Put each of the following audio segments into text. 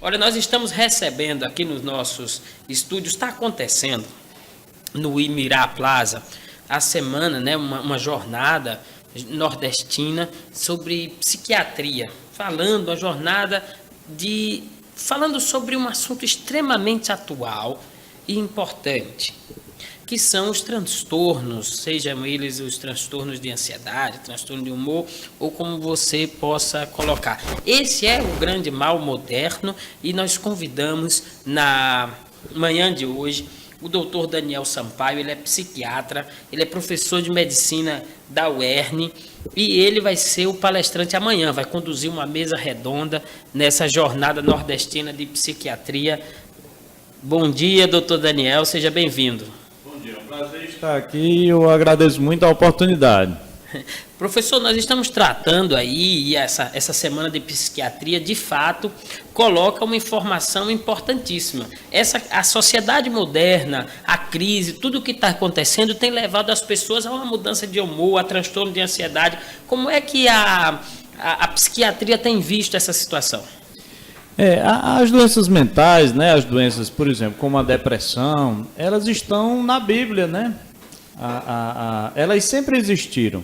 Olha, nós estamos recebendo aqui nos nossos estúdios, está acontecendo no Imirá Plaza a semana, né, uma jornada nordestina sobre psiquiatria, falando sobre um assunto extremamente atual e importante, que são os transtornos, sejam eles os transtornos de ansiedade, transtorno de humor, ou como você possa colocar. Esse é o grande mal moderno e nós convidamos na manhã de hoje o doutor Daniel Sampaio. Ele é psiquiatra, ele é professor de medicina da UERN e ele vai ser o palestrante amanhã, vai conduzir uma mesa redonda nessa jornada nordestina de psiquiatria. Bom dia, doutor Daniel, seja bem-vindo. Bom dia, é um prazer estar aqui e eu agradeço muito a oportunidade. Professor, nós estamos tratando aí, e essa semana de psiquiatria, de fato, coloca uma informação importantíssima. A sociedade moderna, a crise, tudo o que está acontecendo tem levado as pessoas a uma mudança de humor, a transtorno de ansiedade. Como é que a psiquiatria tem visto essa situação? As doenças mentais, né, as doenças, por exemplo, como a depressão, elas estão na Bíblia, né? Elas sempre existiram.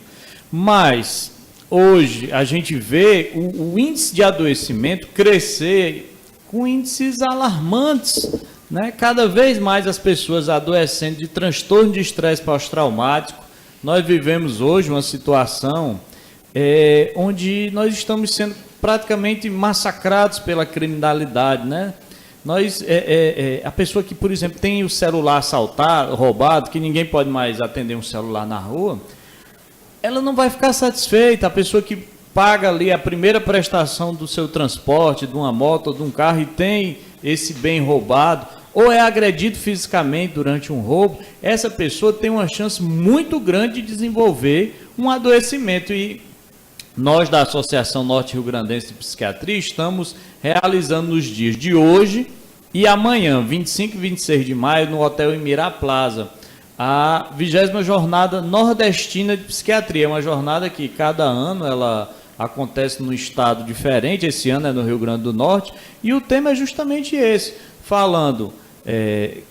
Mas hoje a gente vê o índice de adoecimento crescer com índices alarmantes, né? Cada vez mais as pessoas adoecendo de transtorno de estresse pós-traumático. Nós vivemos hoje uma situação onde nós estamos sendo praticamente massacrados pela criminalidade, né? A pessoa que, por exemplo, tem o celular assaltado, roubado, que ninguém pode mais atender um celular na rua, ela não vai ficar satisfeita. A pessoa que paga ali a primeira prestação do seu transporte, de uma moto ou de um carro, e tem esse bem roubado, ou é agredido fisicamente durante um roubo, essa pessoa tem uma chance muito grande de desenvolver um adoecimento. E nós da Associação Norte Rio Grandense de Psiquiatria estamos realizando nos dias de hoje e amanhã, 25 e 26 de maio, no Hotel Imirá Plaza, a 20ª Jornada Nordestina de Psiquiatria. É uma jornada que cada ano ela acontece num estado diferente. Esse ano é no Rio Grande do Norte e o tema é justamente esse, falando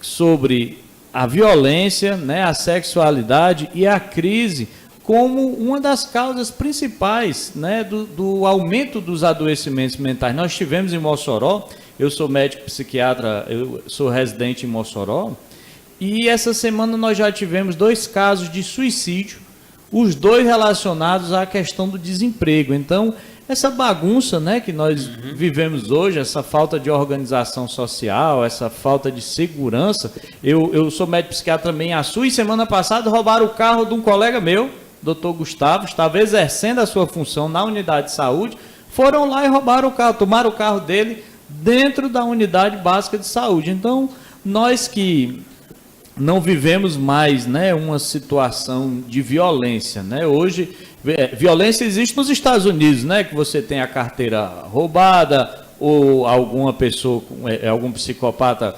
sobre a violência, né, a sexualidade e a crise como uma das causas principais, né, do aumento dos adoecimentos mentais. Nós tivemos em Mossoró, eu sou médico psiquiatra, eu sou residente em Mossoró, e essa semana nós já tivemos 2 casos de suicídio, os 2 relacionados à questão do desemprego. Então, essa bagunça, né, que nós vivemos hoje, essa falta de organização social, essa falta de segurança. Eu sou médico psiquiatra também em Açu, e semana passada roubaram o carro de um colega meu, doutor Gustavo, estava exercendo a sua função na unidade de saúde, foram lá e roubaram o carro, tomaram o carro dele dentro da unidade básica de saúde. Então, nós que não vivemos mais, né, uma situação de violência, né? Hoje, violência existe nos Estados Unidos, né, que você tem a carteira roubada, ou alguma pessoa, algum psicopata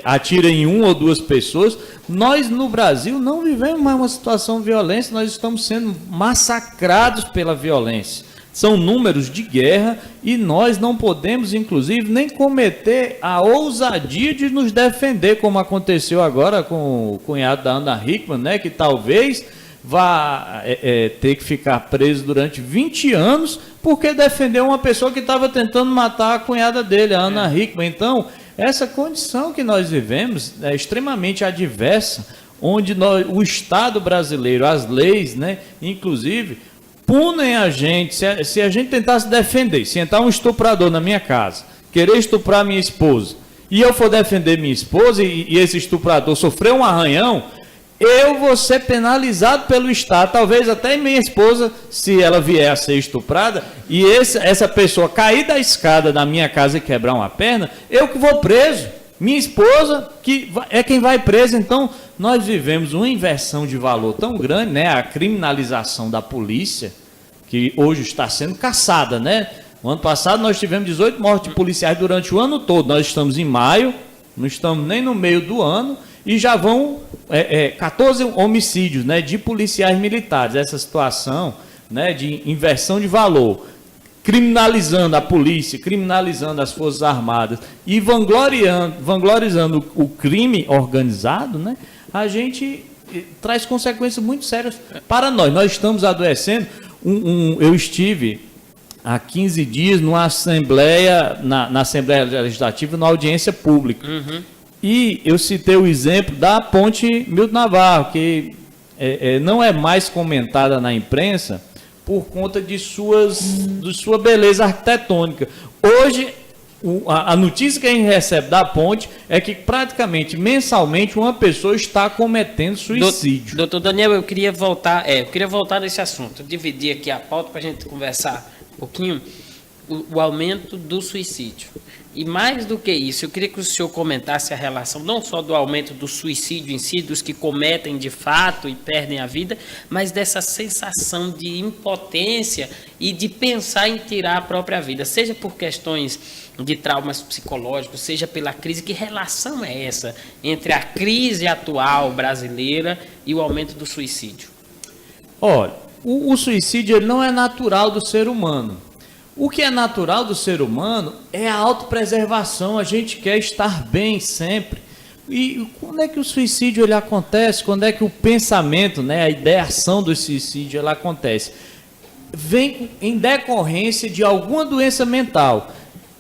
atira em 1 ou 2 pessoas. Nós no Brasil não vivemos mais uma situação de violência, nós estamos sendo massacrados pela violência. São números de guerra e nós não podemos, inclusive, nem cometer a ousadia de nos defender, como aconteceu agora com o cunhado da Ana Hickman, né, que talvez vá ter que ficar preso durante 20 anos porque defendeu uma pessoa que estava tentando matar a cunhada dele, a Ana Hickman. Então, essa condição que nós vivemos é extremamente adversa, onde o Estado brasileiro, as leis, né, inclusive, punem a gente. Se a gente tentar se defender, se entrar um estuprador na minha casa, querer estuprar minha esposa, e eu for defender minha esposa e esse estuprador sofrer um arranhão, eu vou ser penalizado pelo Estado, talvez até minha esposa, se ela vier a ser estuprada, e essa pessoa cair da escada da minha casa e quebrar uma perna, eu que vou preso. Minha esposa que é quem vai preso. Então, nós vivemos uma inversão de valor tão grande, né? A criminalização da polícia, que hoje está sendo caçada, né? No ano passado nós tivemos 18 mortes de policiais durante o ano todo. Nós estamos em maio, não estamos nem no meio do ano, e já vão 14 homicídios, né, de policiais militares. Essa situação, né, de inversão de valor criminalizando a polícia, criminalizando as Forças Armadas e vangloriando o crime organizado, né, a gente traz consequências muito sérias para nós. Nós estamos adoecendo. Eu estive há 15 dias numa Assembleia, na Assembleia Legislativa, na audiência pública. E eu citei o exemplo da ponte Milton Navarro, que não é mais comentada na imprensa por conta de sua beleza arquitetônica. Hoje, a notícia que a gente recebe da ponte é que praticamente mensalmente uma pessoa está cometendo suicídio. Doutor Daniel, eu queria voltar nesse assunto, dividir aqui a pauta para a gente conversar um pouquinho, o aumento do suicídio. E mais do que isso, eu queria que o senhor comentasse a relação não só do aumento do suicídio em si, dos que cometem de fato e perdem a vida, mas dessa sensação de impotência e de pensar em tirar a própria vida, seja por questões de traumas psicológicos, seja pela crise. Que relação é essa entre a crise atual brasileira e o aumento do suicídio? Olha, o suicídio ele não é natural do ser humano. O que é natural do ser humano é a autopreservação. A gente quer estar bem sempre. E quando é que o suicídio ele acontece? Quando é que o pensamento, né, a ideação do suicídio ela acontece? Vem em decorrência de alguma doença mental.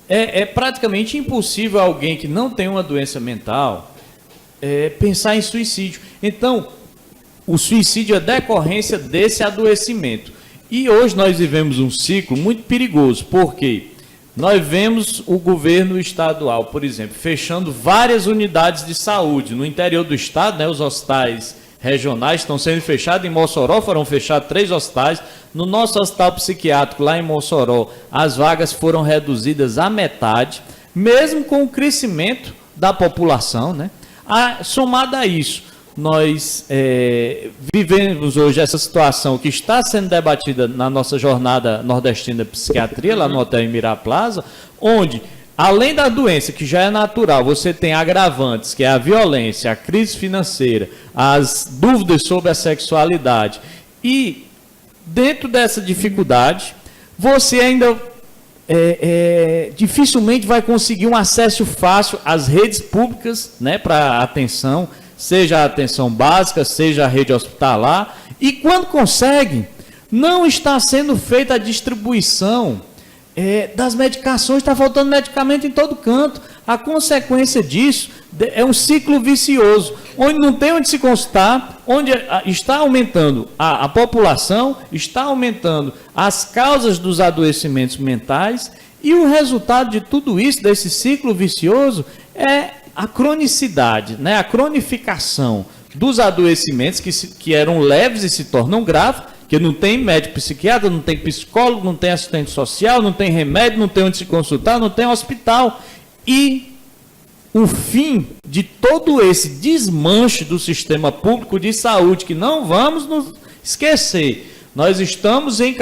É praticamente impossível alguém que não tem uma doença mental pensar em suicídio. Então, o suicídio é decorrência desse adoecimento. E hoje nós vivemos um ciclo muito perigoso, porque nós vemos o governo estadual, por exemplo, fechando várias unidades de saúde. No interior do estado, né, os hospitais regionais estão sendo fechados. Em Mossoró foram fechados 3 hospitais. No nosso hospital psiquiátrico, lá em Mossoró, as vagas foram reduzidas à metade, mesmo com o crescimento da população, né? Somado a isso, nós vivemos hoje essa situação que está sendo debatida na nossa jornada nordestina de psiquiatria, lá no Hotel Emirá Plaza, onde, além da doença, que já é natural, você tem agravantes, que é a violência, a crise financeira, as dúvidas sobre a sexualidade. E, dentro dessa dificuldade, você ainda dificilmente vai conseguir um acesso fácil às redes públicas, né, para atenção, seja a atenção básica, seja a rede hospitalar, e quando consegue, não está sendo feita a distribuição das medicações, está faltando medicamento em todo canto. A consequência disso é um ciclo vicioso, onde não tem onde se consultar, onde está aumentando a população, está aumentando as causas dos adoecimentos mentais, e o resultado de tudo isso, desse ciclo vicioso, é a cronicidade, né? A cronificação dos adoecimentos que eram leves e se tornam graves, que não tem médico psiquiatra, não tem psicólogo, não tem assistente social, não tem remédio, não tem onde se consultar, não tem hospital. E o fim de todo esse desmanche do sistema público de saúde, que não vamos nos esquecer, nós estamos em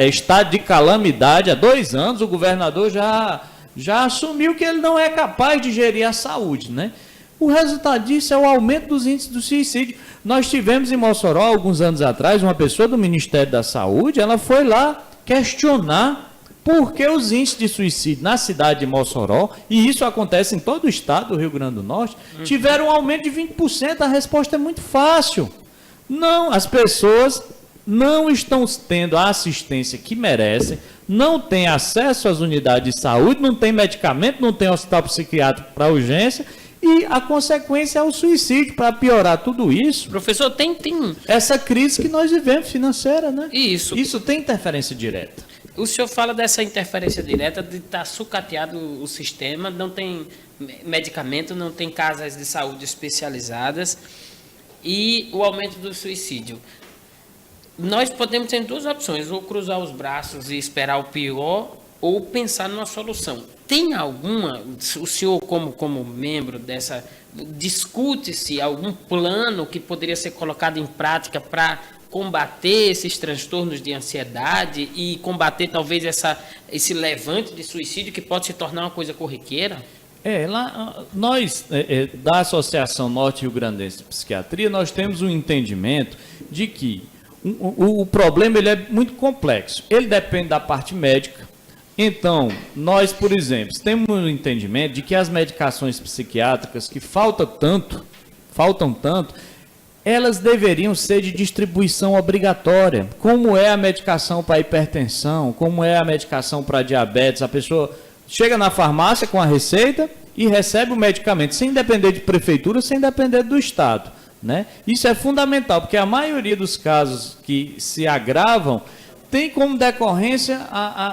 estado de calamidade há 2 anos, o governador já assumiu que ele não é capaz de gerir a saúde, né? O resultado disso é o aumento dos índices do suicídio. Nós tivemos em Mossoró, alguns anos atrás, uma pessoa do Ministério da Saúde, ela foi lá questionar por que os índices de suicídio na cidade de Mossoró, e isso acontece em todo o estado do Rio Grande do Norte, tiveram um aumento de 20%. A resposta é muito fácil. Não, as pessoas não estão tendo a assistência que merecem, não têm acesso às unidades de saúde, não tem medicamento, não tem hospital psiquiátrico para urgência, e a consequência é o suicídio. Para piorar tudo isso, professor, tem essa crise que nós vivemos financeira, né? Isso tem interferência direta. O senhor fala dessa interferência direta, de estar sucateado o sistema, não tem medicamento, não tem casas de saúde especializadas, e o aumento do suicídio. Nós podemos ter 2 opções, ou cruzar os braços e esperar o pior, ou pensar numa solução. Tem alguma, o senhor como membro dessa, discute-se algum plano que poderia ser colocado em prática para combater esses transtornos de ansiedade e combater talvez esse levante de suicídio que pode se tornar uma coisa corriqueira? Nós, da Associação Norte Rio Grandense de Psiquiatria, nós temos um entendimento de que o problema ele é muito complexo. Ele depende da parte médica, Então, nós, por exemplo, temos o entendimento de que as medicações psiquiátricas que faltam tanto, elas deveriam ser de distribuição obrigatória, como é a medicação para hipertensão, como é a medicação para diabetes. A pessoa chega na farmácia com a receita e recebe o medicamento, sem depender de prefeitura, sem depender do Estado, né? Isso é fundamental, porque a maioria dos casos que se agravam tem como decorrência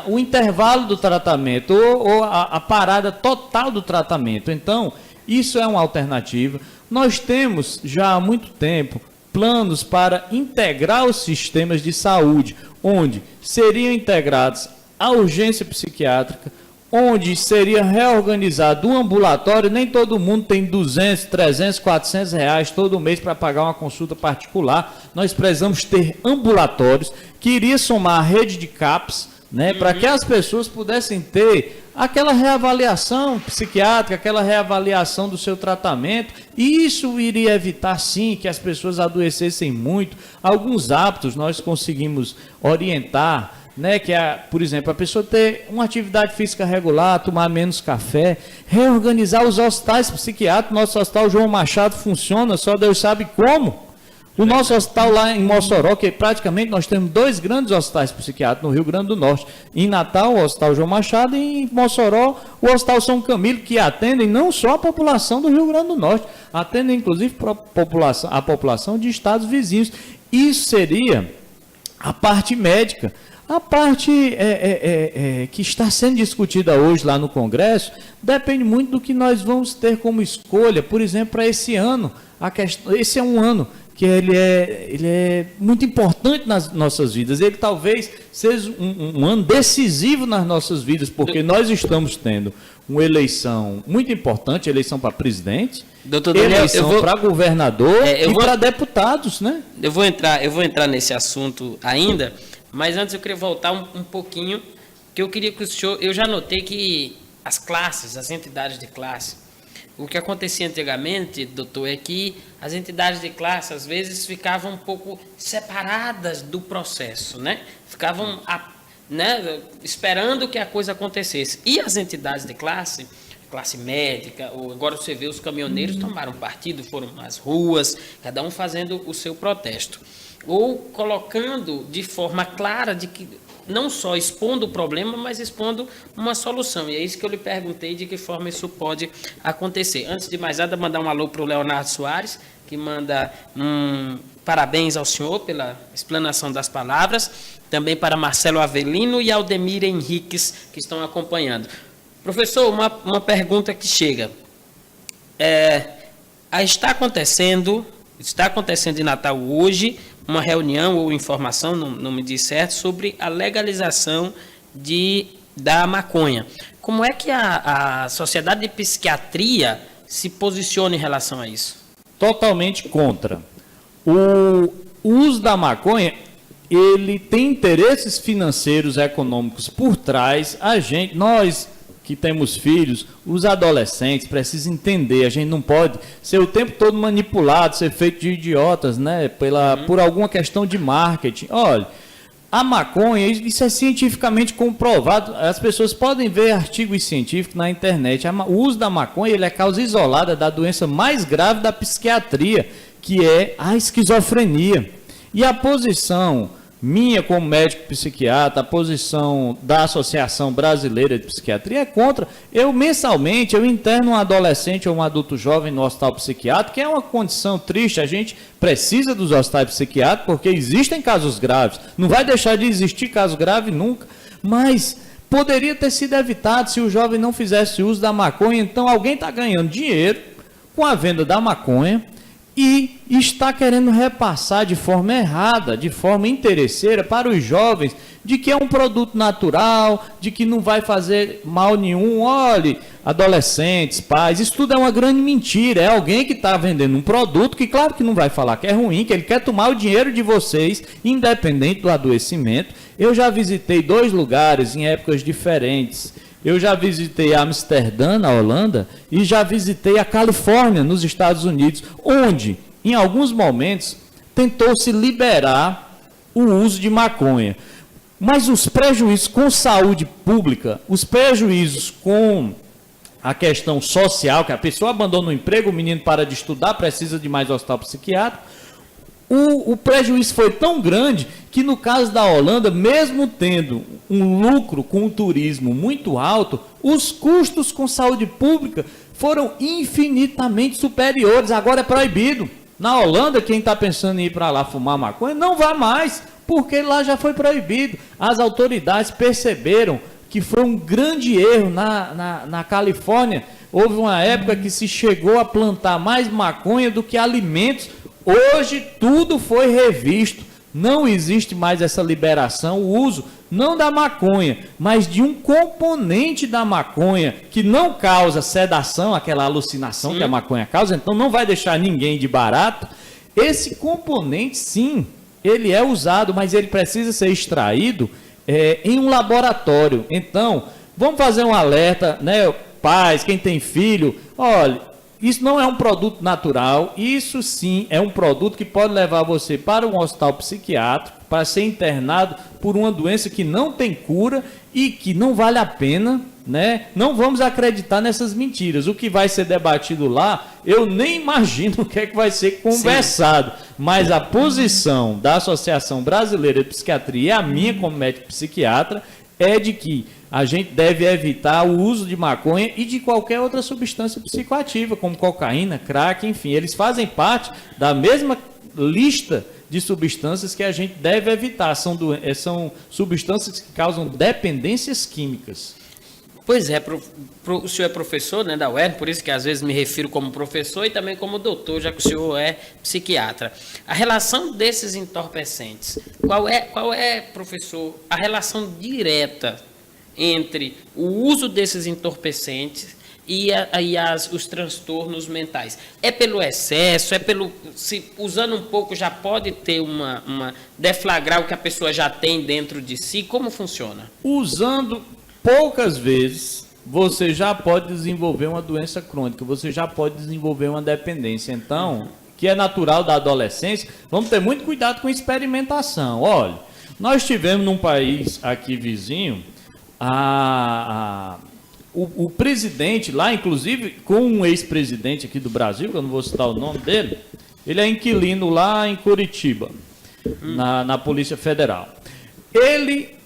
o intervalo do tratamento ou a parada total do tratamento. Então, isso é uma alternativa. Nós temos já há muito tempo planos para integrar os sistemas de saúde, onde seriam integrados a urgência psiquiátrica, onde seria reorganizado o ambulatório. Nem todo mundo tem 200, 300, 400 reais todo mês para pagar uma consulta particular. Nós precisamos ter ambulatórios que iria somar a rede de CAPs, né, para que as pessoas pudessem ter aquela reavaliação psiquiátrica, aquela reavaliação do seu tratamento, e isso iria evitar, sim, que as pessoas adoecessem muito. Alguns hábitos nós conseguimos orientar, né, que é, por exemplo, a pessoa ter uma atividade física regular, tomar menos café, reorganizar os hospitais psiquiátricos. Nosso hospital João Machado funciona, só Deus sabe como. O nosso hospital lá em Mossoró, que praticamente nós temos 2 grandes hospitais psiquiátricos no Rio Grande do Norte. Em Natal, o Hospital João Machado, e em Mossoró, o Hospital São Camilo, que atendem não só a população do Rio Grande do Norte, atendem inclusive a população de estados vizinhos. Isso seria a parte médica. A parte que está sendo discutida hoje lá no Congresso depende muito do que nós vamos ter como escolha. Por exemplo, para esse ano, esse é um ano que ele é muito importante nas nossas vidas. Ele talvez seja um ano decisivo nas nossas vidas, porque nós estamos tendo uma eleição muito importante, eleição para presidente, Doutor Daniel, eleição para governador e para deputados, né? Eu vou entrar nesse assunto ainda, mas antes eu queria voltar um pouquinho, que eu queria que o senhor... Eu já notei que as classes, as entidades de classe, o que acontecia antigamente, doutor, é que as entidades de classe, às vezes, ficavam um pouco separadas do processo, né? Ficavam esperando que a coisa acontecesse. E as entidades de classe médica, ou agora você vê os caminhoneiros tomaram partido, foram às ruas, cada um fazendo o seu protesto. Ou colocando de forma clara de que não só expondo o problema, mas expondo uma solução. E é isso que eu lhe perguntei, de que forma isso pode acontecer. Antes de mais nada, mandar um alô para o Leonardo Soares, que manda parabéns ao senhor pela explanação das palavras, também para Marcelo Avelino e Aldemir Henriques, que estão acompanhando. Professor, uma pergunta que chega. Está acontecendo em Natal hoje uma reunião ou informação, não me diz certo, sobre a legalização da maconha. Como é que a Sociedade de Psiquiatria se posiciona em relação a isso? Totalmente contra. O uso da maconha, ele tem interesses financeiros, econômicos por trás. Nós que temos filhos, os adolescentes precisam entender, a gente não pode ser o tempo todo manipulado, ser feito de idiotas, né, por alguma questão de marketing. Olha, a maconha, isso é cientificamente comprovado, as pessoas podem ver artigos científicos na internet. O uso da maconha, ele é causa isolada da doença mais grave da psiquiatria, que é a esquizofrenia. E a posição minha como médico psiquiatra, a posição da Associação Brasileira de Psiquiatria é contra. Mensalmente, eu interno um adolescente ou um adulto jovem no hospital psiquiátrico, que é uma condição triste. A gente precisa dos hospitais psiquiátricos, porque existem casos graves. Não vai deixar de existir caso grave nunca. Mas poderia ter sido evitado se o jovem não fizesse uso da maconha. Então, alguém está ganhando dinheiro com a venda da maconha e está querendo repassar de forma errada, de forma interesseira para os jovens, de que é um produto natural, de que não vai fazer mal nenhum. Olhe, adolescentes, pais, isso tudo é uma grande mentira. É alguém que está vendendo um produto que, claro que não vai falar que é ruim, que ele quer tomar o dinheiro de vocês, independente do adoecimento. Eu já visitei 2 lugares em épocas diferentes. Eu já visitei Amsterdã, na Holanda, e já visitei a Califórnia, nos Estados Unidos, onde, em alguns momentos, tentou-se liberar o uso de maconha. Mas os prejuízos com saúde pública, os prejuízos com a questão social, que a pessoa abandona o emprego, o menino para de estudar, precisa de mais hospital psiquiátrico, o prejuízo foi tão grande que no caso da Holanda, mesmo tendo um lucro com o turismo muito alto, os custos com saúde pública foram infinitamente superiores. Agora é proibido. Na Holanda, quem está pensando em ir para lá fumar maconha, não vá mais, porque lá já foi proibido. As autoridades perceberam que foi um grande erro na Califórnia. Houve uma época que se chegou a plantar mais maconha do que alimentos. Hoje tudo foi revisto. Não existe mais essa liberação, o uso não da maconha, mas de um componente da maconha que não causa sedação, aquela alucinação que a maconha causa, então não vai deixar ninguém de barato. Esse componente, sim, ele é usado, mas ele precisa ser extraído em um laboratório. Então, vamos fazer um alerta, né, pais, quem tem filho, olha, isso não é um produto natural, isso sim é um produto que pode levar você para um hospital psiquiátrico, para ser internado por uma doença que não tem cura e que não vale a pena, né? Não vamos acreditar nessas mentiras. O que vai ser debatido lá, eu nem imagino o que é que vai ser conversado, sim. Mas a posição da Associação Brasileira de Psiquiatria e a minha como médico psiquiatra é de que a gente deve evitar o uso de maconha e de qualquer outra substância psicoativa, como cocaína, crack, enfim. Eles fazem parte da mesma lista de substâncias que a gente deve evitar. São substâncias que causam dependências químicas. Pois é, o senhor é professor, né, da UERN, por isso que às vezes me refiro como professor e também como doutor, já que o senhor é psiquiatra. A relação desses entorpecentes, qual é, professor, a relação direta entre o uso desses entorpecentes e os transtornos mentais? É pelo excesso, se usando um pouco já pode ter uma deflagrar o que a pessoa já tem dentro de si? Como funciona? Usando poucas vezes, você já pode desenvolver uma doença crônica, você já pode desenvolver uma dependência. Então, que é natural da adolescência, vamos ter muito cuidado com experimentação. Olha, nós tivemos num país aqui vizinho, o presidente lá, inclusive com um ex-presidente aqui do Brasil, que eu não vou citar o nome dele, ele é inquilino lá em Curitiba, na Polícia Federal. Ele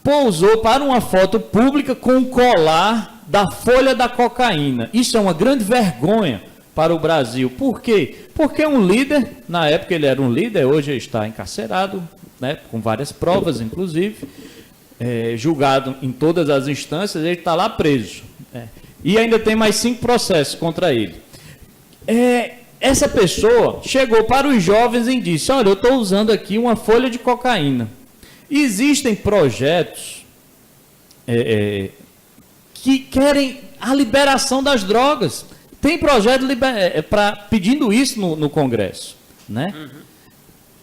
pousou para uma foto pública com o colar da folha da cocaína. Isso é uma grande vergonha para o Brasil. Por quê? Porque um líder, na época ele era um líder, hoje ele está encarcerado, né, com várias provas, inclusive, julgado em todas as instâncias, ele está lá preso. E ainda tem mais 5 processos contra ele. Essa pessoa chegou para os jovens e disse, olha, eu estou usando aqui uma folha de cocaína. Existem projetos que querem a liberação das drogas. Tem projeto pedindo isso no Congresso, né?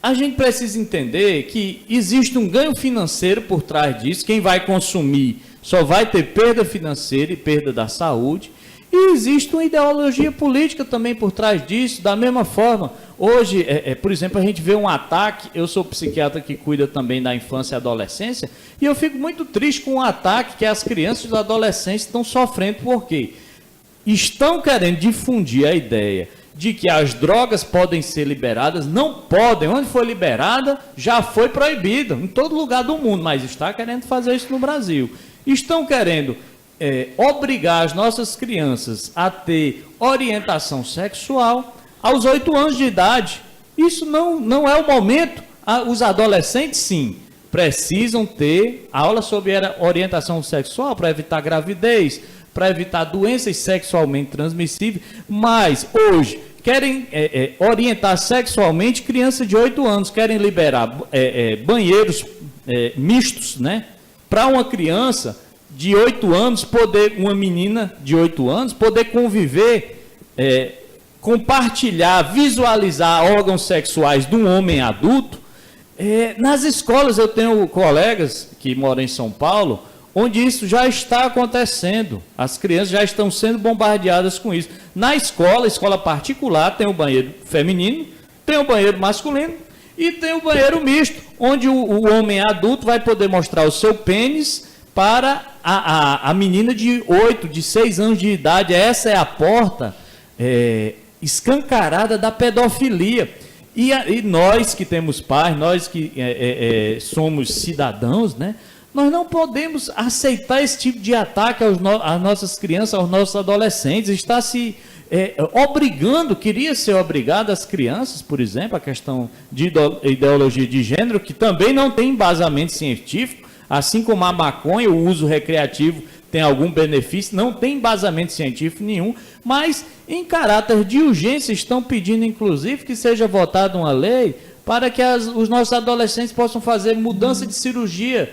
A gente precisa entender que existe um ganho financeiro por trás disso. Quem vai consumir só vai ter perda financeira e perda da saúde. E existe uma ideologia política também por trás disso. Da mesma forma, hoje, por exemplo, a gente vê um ataque. Eu sou psiquiatra que cuida também da infância e adolescência, e eu fico muito triste com o ataque que as crianças e os adolescentes estão sofrendo. Por quê? Estão querendo difundir a ideia de que as drogas podem ser liberadas. Não podem. Onde foi liberada, já foi proibida, em todo lugar do mundo, mas está querendo fazer isso no Brasil. Estão querendo obrigar as nossas crianças a ter orientação sexual aos 8 anos de idade. Isso não é o momento. Os adolescentes, sim, precisam ter aula sobre orientação sexual para evitar gravidez, para evitar doenças sexualmente transmissíveis, mas hoje querem orientar sexualmente criança de 8 anos, querem liberar banheiros mistos, né, para uma criança de 8 anos uma menina de 8 anos poder conviver, compartilhar, visualizar órgãos sexuais de um homem adulto. Nas escolas, eu tenho colegas que moram em São Paulo, onde isso já está acontecendo. As crianças já estão sendo bombardeadas com isso. Na escola particular, tem o banheiro feminino, tem o banheiro masculino, E tem o banheiro misto, onde o homem adulto vai poder mostrar o seu pênis para a menina de 8, de 6 anos de idade. Essa é a porta escancarada da pedofilia. E nós que temos pais, nós que somos cidadãos, né? Nós não podemos aceitar esse tipo de ataque às nossas crianças, aos nossos adolescentes. Está se queria ser obrigado as crianças, por exemplo, a questão de ideologia de gênero, que também não tem embasamento científico, assim como a maconha, o uso recreativo tem algum benefício, não tem embasamento científico nenhum, mas em caráter de urgência estão pedindo, inclusive, que seja votada uma lei para que os nossos adolescentes possam fazer mudança de cirurgia,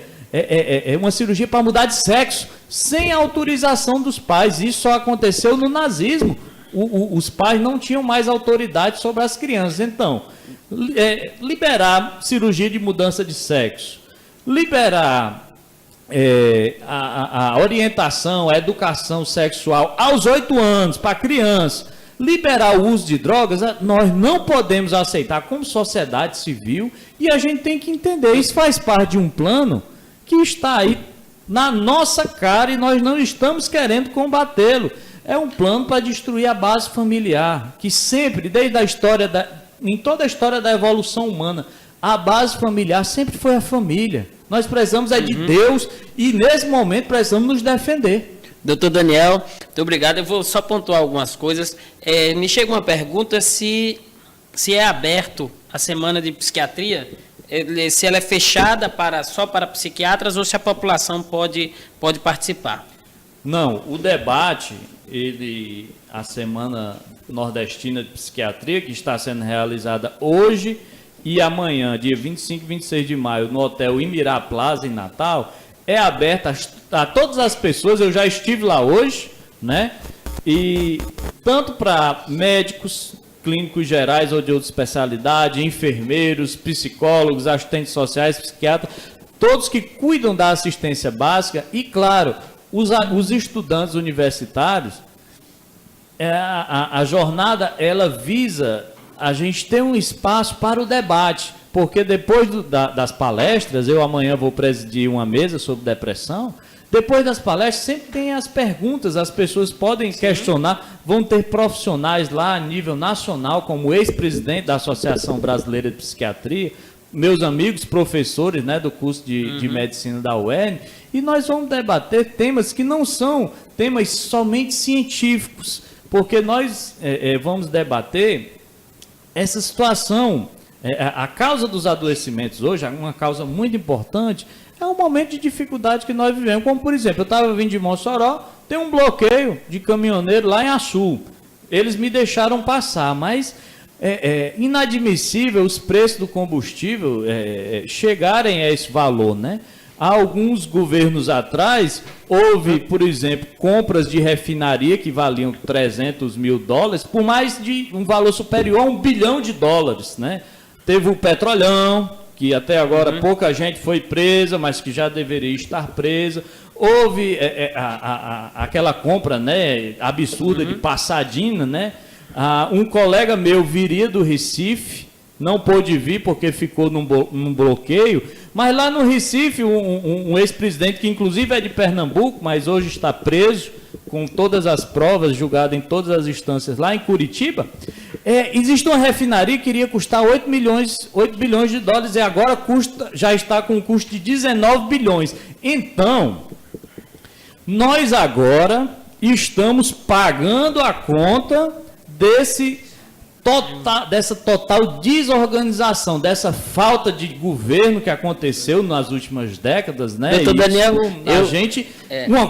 uma cirurgia para mudar de sexo, sem autorização dos pais. Isso só aconteceu no nazismo. Os pais não tinham mais autoridade sobre as crianças. Então, liberar cirurgia de mudança de sexo, liberar a orientação, a educação sexual aos 8 anos para criança, liberar o uso de drogas, nós não podemos aceitar como sociedade civil, e a gente tem que entender, isso faz parte de um plano que está aí na nossa cara e nós não estamos querendo combatê-lo. É um plano para destruir a base familiar, que sempre, desde a história, em toda a história da evolução humana, a base familiar sempre foi a família. Nós precisamos de Deus e, nesse momento, precisamos nos defender. Doutor Daniel, muito obrigado. Eu vou só pontuar algumas coisas. Me chega uma pergunta se é aberto a semana de psiquiatria, se ela é fechada só para psiquiatras ou se a população pode participar. Não, o debate, a Semana Nordestina de Psiquiatria, que está sendo realizada hoje e amanhã, dia 25 e 26 de maio, no Hotel Imirá Plaza, em Natal, é aberta a todas as pessoas. Eu já estive lá hoje, né? E tanto para médicos, clínicos gerais ou de outra especialidade, enfermeiros, psicólogos, assistentes sociais, psiquiatras, todos que cuidam da assistência básica e, claro, os estudantes universitários. A jornada, ela visa a gente ter um espaço para o debate, porque depois das palestras, eu amanhã vou presidir uma mesa sobre depressão. Depois das palestras, sempre tem as perguntas, as pessoas podem questionar, vão ter profissionais lá a nível nacional, como o ex-presidente da Associação Brasileira de Psiquiatria, meus amigos professores, né, do curso de medicina da UERN, e nós vamos debater temas que não são temas somente científicos, porque nós vamos debater essa situação. A causa dos adoecimentos hoje, uma causa muito importante, é um momento de dificuldade que nós vivemos. Como, por exemplo, eu estava vindo de Mossoró, tem um bloqueio de caminhoneiro lá em Açu. Eles me deixaram passar, mas é inadmissível os preços do combustível chegarem a esse valor, né? Há alguns governos atrás, houve, por exemplo, compras de refinaria que valiam $300 mil por mais de um valor superior a $1 bilhão, né? Teve o Petrolão, que até agora pouca gente foi presa, mas que já deveria estar presa. Houve aquela compra, né, absurda de Passadina, né? Um colega meu viria do Recife, não pôde vir porque ficou num bloqueio, mas lá no Recife, um ex-presidente que inclusive é de Pernambuco, mas hoje está preso, com todas as provas, julgado em todas as instâncias lá em Curitiba, existe uma refinaria que iria custar $8 bilhões e agora já está com um custo de 19 bilhões. Então, nós agora estamos pagando a conta dessa total desorganização, dessa falta de governo que aconteceu nas últimas décadas, né? Doutor Daniel,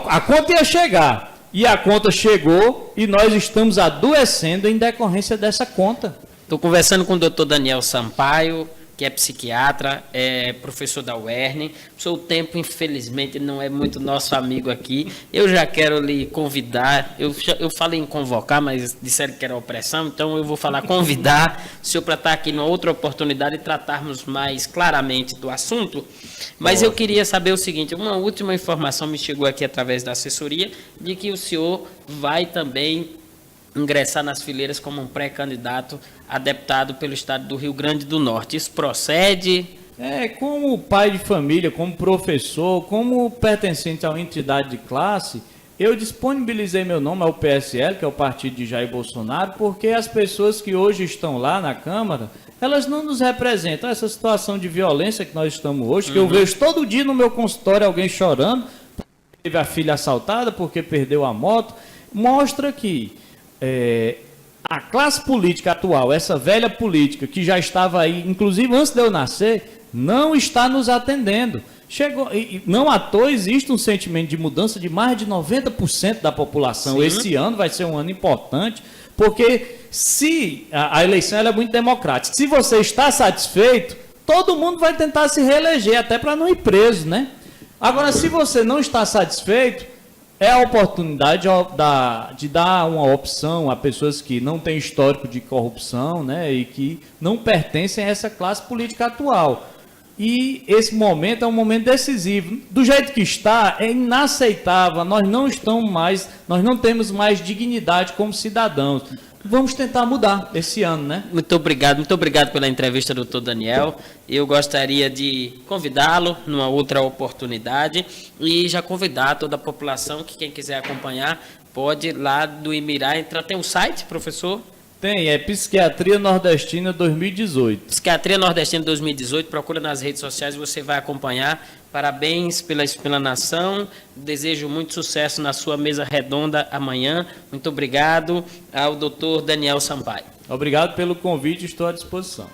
a conta ia chegar, e a conta chegou, e nós estamos adoecendo em decorrência dessa conta. Estou conversando com o doutor Daniel Sampaio, que é psiquiatra, é professor da UERN. O tempo, infelizmente, não é muito nosso amigo aqui. Eu já quero lhe convidar, eu falei em convocar, mas disseram que era opressão, então eu vou falar convidar o senhor para estar aqui numa outra oportunidade e tratarmos mais claramente do assunto. Mas eu queria saber o seguinte, uma última informação me chegou aqui através da assessoria, de que o senhor vai também ingressar nas fileiras como um pré-candidato a deputado pelo estado do Rio Grande do Norte. Isso procede? Como pai de família, como professor, como pertencente a uma entidade de classe, eu disponibilizei meu nome ao PSL, que é o partido de Jair Bolsonaro, porque as pessoas que hoje estão lá na Câmara, elas não nos representam. Essa situação de violência que nós estamos hoje, que eu vejo todo dia no meu consultório alguém chorando, porque teve a filha assaltada, porque perdeu a moto, mostra que a classe política atual, essa velha política que já estava aí, inclusive antes de eu nascer, não está nos atendendo. Não à toa existe um sentimento de mudança de mais de 90% da população. Sim. Esse ano vai ser um ano importante, porque se a eleição ela é muito democrática, se você está satisfeito, todo mundo vai tentar se reeleger, até para não ir preso, né? Agora, se você não está satisfeito, é a oportunidade de dar uma opção a pessoas que não têm histórico de corrupção, né, e que não pertencem a essa classe política atual. E esse momento é um momento decisivo. Do jeito que está, é inaceitável. Nós não temos mais dignidade como cidadãos. Vamos tentar mudar esse ano, né? Muito obrigado pela entrevista, doutor Daniel. Eu gostaria de convidá-lo numa outra oportunidade e já convidar toda a população que quem quiser acompanhar pode ir lá do Imirá entrar. Tem um site, professor? Tem, é Psiquiatria Nordestina 2018. Psiquiatria Nordestina 2018, procura nas redes sociais, você vai acompanhar. Parabéns pela explanação, desejo muito sucesso na sua mesa redonda amanhã. Muito obrigado ao doutor Daniel Sampaio. Obrigado pelo convite, estou à disposição.